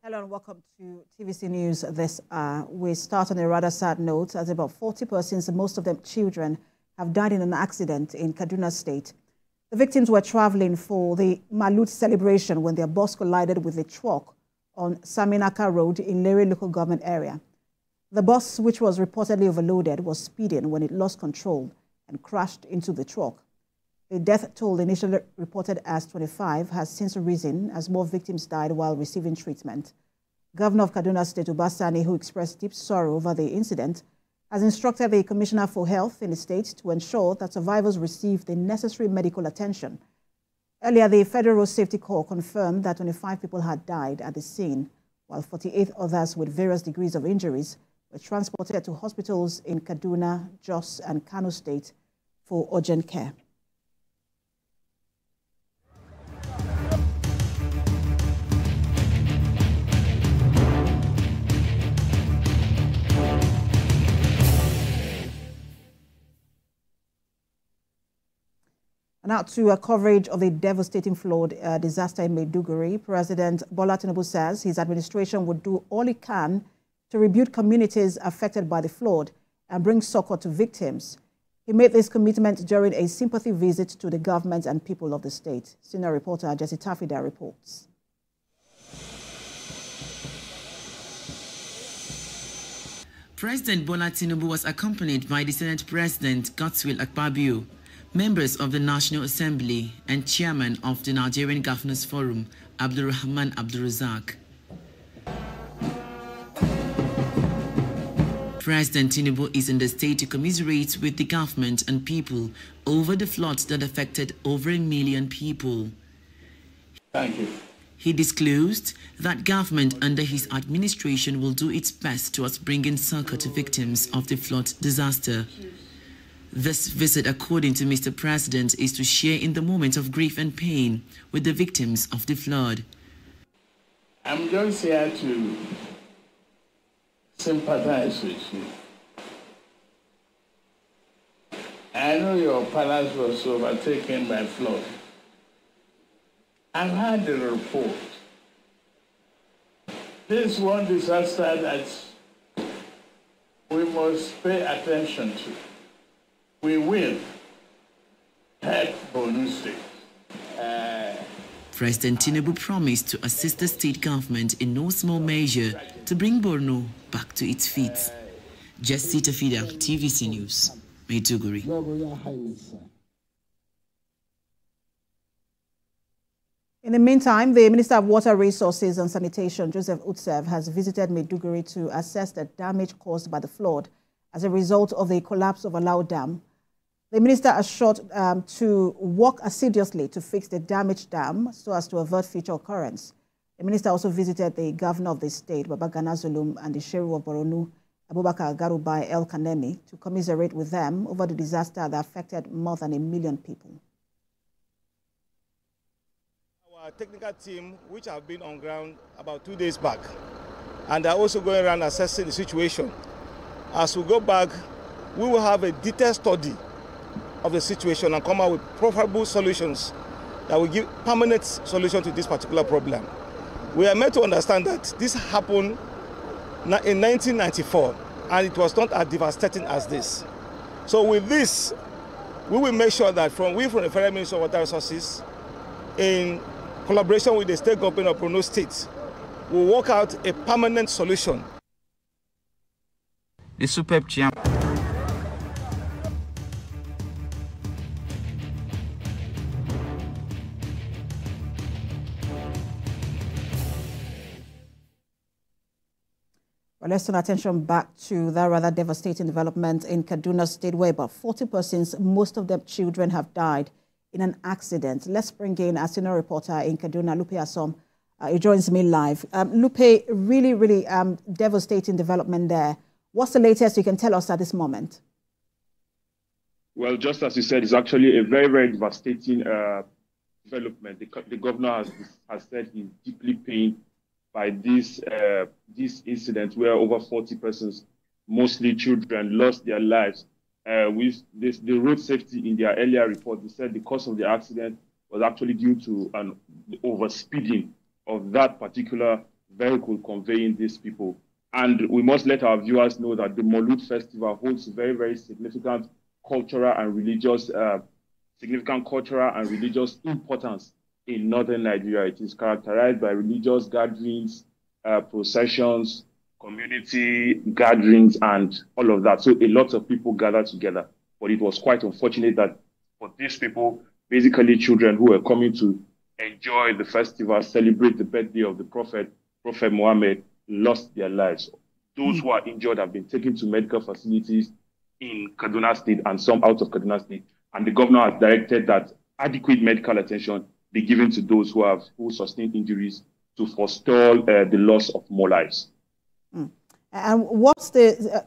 Hello and welcome to TVC News this hour. We start on a rather sad note as about 40 persons, most of them children, have died in an accident in Kaduna State. The victims were traveling for the Malut celebration when their bus collided with a truck on Saminaka Road in Lere local government area. The bus, which was reportedly overloaded, was speeding when it lost control and crashed into the truck. The death toll, initially reported as 25, has since risen as more victims died while receiving treatment. Governor of Kaduna State, Ubasani, who expressed deep sorrow over the incident, has instructed the Commissioner for Health in the state to ensure that survivors receive the necessary medical attention. Earlier, the Federal Road Safety Corps confirmed that 25 people had died at the scene, while 48 others with various degrees of injuries were transported to hospitals in Kaduna, Jos, and Kano State for urgent care. Now to a coverage of the devastating flood disaster in Maiduguri. President Bola Tinubu says his administration would do all it can to rebuild communities affected by the flood and bring succor to victims. He made this commitment during a sympathy visit to the government and people of the state. Senior reporter Jesse Tafida reports. President Bola Tinubu was accompanied by the Senate President Godswill Akpabio, members of the National Assembly, and chairman of the Nigerian Governors Forum, Abdulrahman Abdulrazak. President Tinubu is in the state to commiserate with the government and people over the floods that affected over 1 million people. Thank you. He disclosed that government under his administration will do its best towards bringing succor to victims of the flood disaster. This visit, according to Mr. President, is to share in the moment of grief and pain with the victims of the flood. I'm just here to sympathize with you. I know your palace was overtaken by flood. I've had the report. This one disaster that we must pay attention to. We will help Borno State. President Tinubu promised to assist the state government in no small measure to bring Borno back to its feet. Jesse Tafida, TVC News, Maiduguri. In the meantime, the Minister of Water Resources and Sanitation, Joseph Utsev, has visited Maiduguri to assess the damage caused by the flood as a result of the collapse of Alau Dam. The minister assured to work assiduously to fix the damaged dam so as to avert future occurrence. The minister also visited the governor of the state, Babagana Zulum, and the sheriff of Borno, Abubakar Garubai El Kanemi, to commiserate with them over the disaster that affected more than 1 million people. Our technical team, which have been on ground about 2 days back, and are also going around assessing the situation. As we go back, we will have a detailed study of the situation and come out with preferable solutions that will give permanent solution to this particular problem. We are meant to understand that this happened in 1994 and it was not as devastating as this. So with this, we will make sure that from the Federal Ministry of Water Resources, in collaboration with the state government of Borno State, will work out a permanent solution. The superb champ. Well, let's turn attention back to that rather devastating development in Kaduna State, where about 40 persons, most of them children, have died in an accident. Let's bring in our senior reporter in Kaduna, Lupe Asom. He joins me live. Lupe, really devastating development there. What's the latest you can tell us at this moment? Well, just as you said, it's actually a very devastating development. The governor has said he's deeply pained by this incident where over 40 persons, mostly children, lost their lives. With the road safety in their earlier report, they said the cause of the accident was actually due to an overspeeding of that particular vehicle conveying these people. And we must let our viewers know that the Maulud Festival holds very, very significant cultural and religious importance in northern Nigeria. It is characterized by religious gatherings, processions, community gatherings, and all of that. So a lot of people gather together. But it was quite unfortunate that for these people, basically children who were coming to enjoy the festival, celebrate the birthday of the Prophet Muhammad, lost their lives. Those who are injured have been taken to medical facilities in Kaduna State and some out of Kaduna State. And the governor has directed that adequate medical attention be given to those who sustained injuries to forestall the loss of more lives. And what's the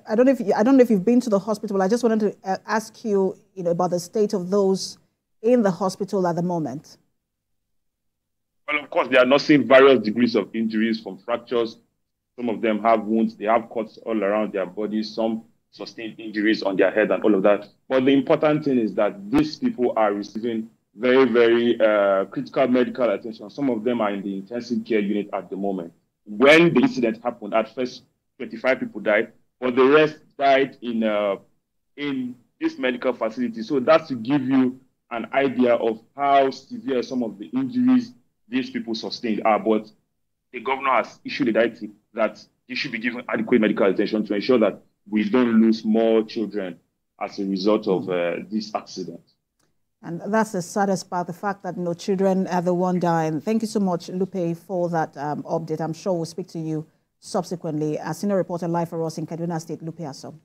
I don't know if you've been to the hospital. I just wanted to ask you, about the state of those in the hospital at the moment. Well, of course, they are not seeing various degrees of injuries, from fractures. Some of them have wounds. They have cuts all around their bodies. Some sustained injuries on their head and all of that. But the important thing is that these people are receiving very, very critical medical attention. Some of them are in the intensive care unit at the moment. When the incident happened, at first 25 people died, but the rest died in this medical facility. So that's to give you an idea of how severe some of the injuries these people sustained are. But the governor has issued a directive that they should be given adequate medical attention to ensure that we don't lose more children as a result of this accident. And that's the saddest part, the fact that no children are the one dying. Thank you so much, Lupe, for that update. I'm sure we'll speak to you subsequently. A senior reporter live for us in Kaduna State, Lupe Asom.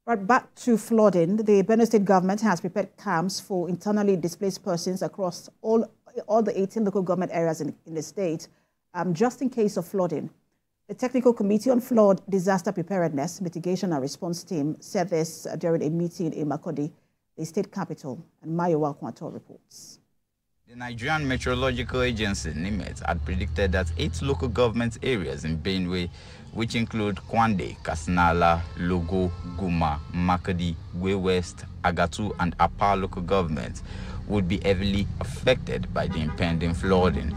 Right, back to flooding. The Borno State government has prepared camps for internally displaced persons across all the 18 local government areas in the state, just in case of flooding. The Technical Committee on Flood Disaster Preparedness, Mitigation and Response Team said this during a meeting in Makurdi, the state capital, and Mayowa Kwanto reports. The Nigerian Meteorological Agency, NIMET, had predicted that 8 local government areas in Benue, which include Kwande, Kasinala, Logo, Guma, Makurdi, Gwe West, Agatu, and Apa local governments, would be heavily affected by the impending flooding.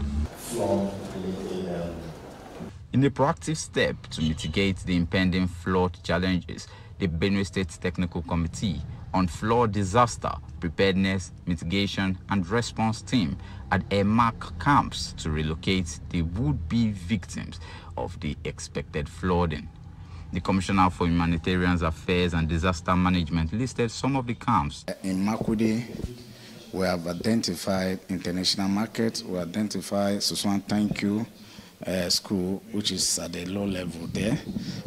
In a proactive step to mitigate the impending flood challenges, the Borno State Technical Committee on Flood Disaster Preparedness, Mitigation and Response Team had earmarked camps to relocate the would-be victims of the expected flooding. The Commissioner for Humanitarian Affairs and Disaster Management listed some of the camps. In Makurdi, we have identified International Market, we identified Suswan Thank You School, which is at a low level there.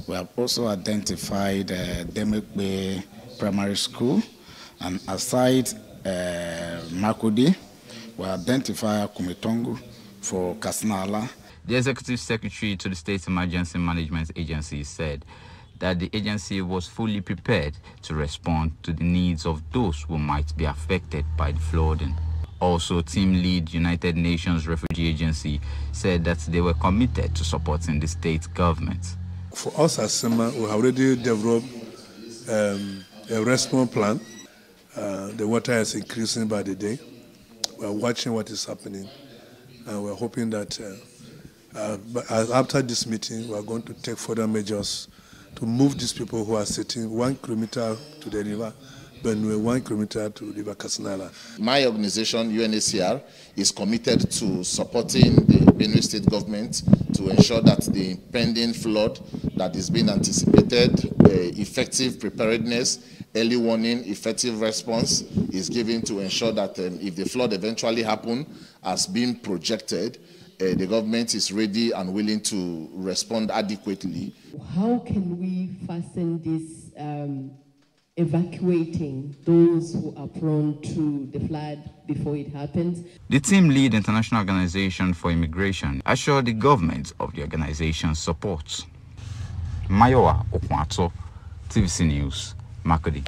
We have also identified Demekbe Primary School, and aside Makurdi, we identify Kumitongu for Kasinala. The Executive Secretary to the State Emergency Management Agency said that the agency was fully prepared to respond to the needs of those who might be affected by the flooding. Also, team lead United Nations Refugee Agency said that they were committed to supporting the state government. For us as SEMA, we already developed a response plan. The water is increasing by the day. We are watching what is happening, and we are hoping that after this meeting, we are going to take further measures to move these people who are sitting 1 kilometer to the river, Benue, 1 kilometer to River Kasinala. My organization, UNHCR, is committed to supporting the Benue State government to ensure that the impending flood that is being anticipated, effective preparedness, early warning, effective response is given to ensure that if the flood eventually happens as being projected, the government is ready and willing to respond adequately. How can we fasten this evacuating those who are prone to the flood before it happens? The team lead International Organization for Immigration assured the government of the organization's support. Mayowa Okwato, TVC News, Makurdi.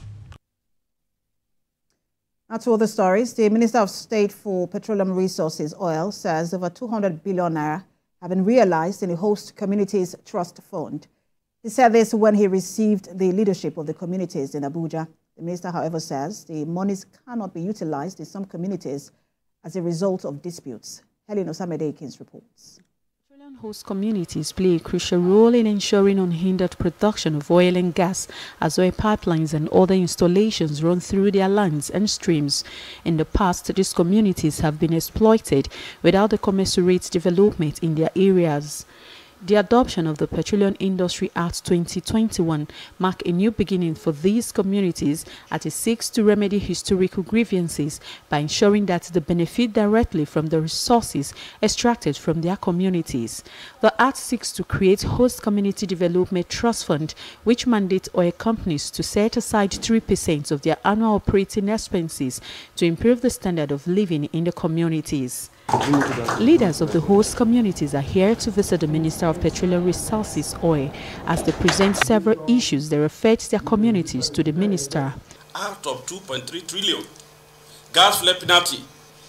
Now to other stories. The Minister of State for Petroleum Resources, Oil, says over 200 billion naira have been realized in the host communities trust fund. He said this when he received the leadership of the communities in Abuja. The minister, however, says the monies cannot be utilized in some communities as a result of disputes. Helen Osamede reports. Petroleum host communities play a crucial role in ensuring unhindered production of oil and gas as oil pipelines and other installations run through their lands and streams. In the past, these communities have been exploited without the commensurate development in their areas. The adoption of the Petroleum Industry Act 2021 marked a new beginning for these communities as it seeks to remedy historical grievances by ensuring that they benefit directly from the resources extracted from their communities. The Act seeks to create Host Community Development Trust Fund, which mandates oil companies to set aside 3% of their annual operating expenses to improve the standard of living in the communities. Leaders of the host communities are here to visit the Minister of Petroleum Resources, Oil, as they present several issues that affect their communities to the minister. Out of 2.3 trillion gas flare penalty,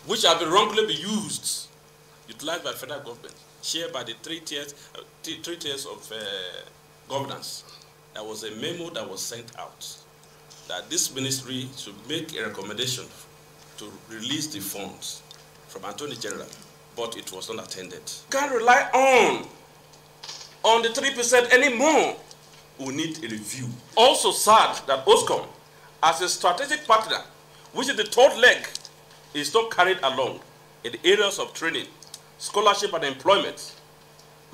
which have been wrongly used, utilized by federal government, shared by the three tiers of governance, there was a memo that was sent out that this ministry should make a recommendation to release the funds from Attorney General, but it was not attended. Can't rely on the 3% anymore. We need a review. Also sad that OSCOM, as a strategic partner, which is the third leg, is not carried along in the areas of training, scholarship and employment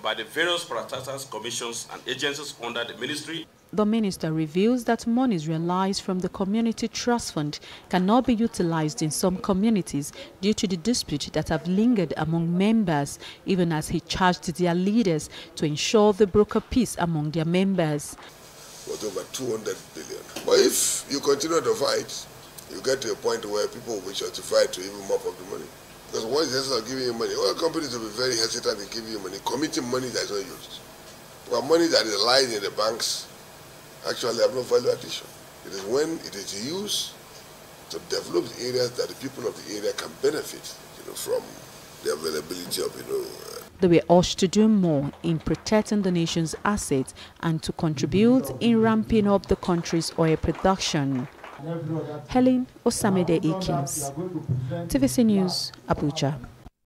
by the various prioritizers, commissions and agencies under the ministry. The minister reveals that monies realized from the Community Trust Fund cannot be utilized in some communities due to the dispute that have lingered among members, even as he charged their leaders to ensure the broker peace among their members. Was over 200 billion. But if you continue to fight, you get to a point where people will be justified to even mop up the money. Because once they start giving you money, all companies will be very hesitant in giving you money, committing money that is not used. But money that is lying in the banks actually have no value addition. It is when it is used to develop the areas that the people of the area can benefit, from the availability of, They were urged to do more in protecting the nation's assets and to contribute in ramping up the country's oil production. Helen Osamede, TVC News, Abuja.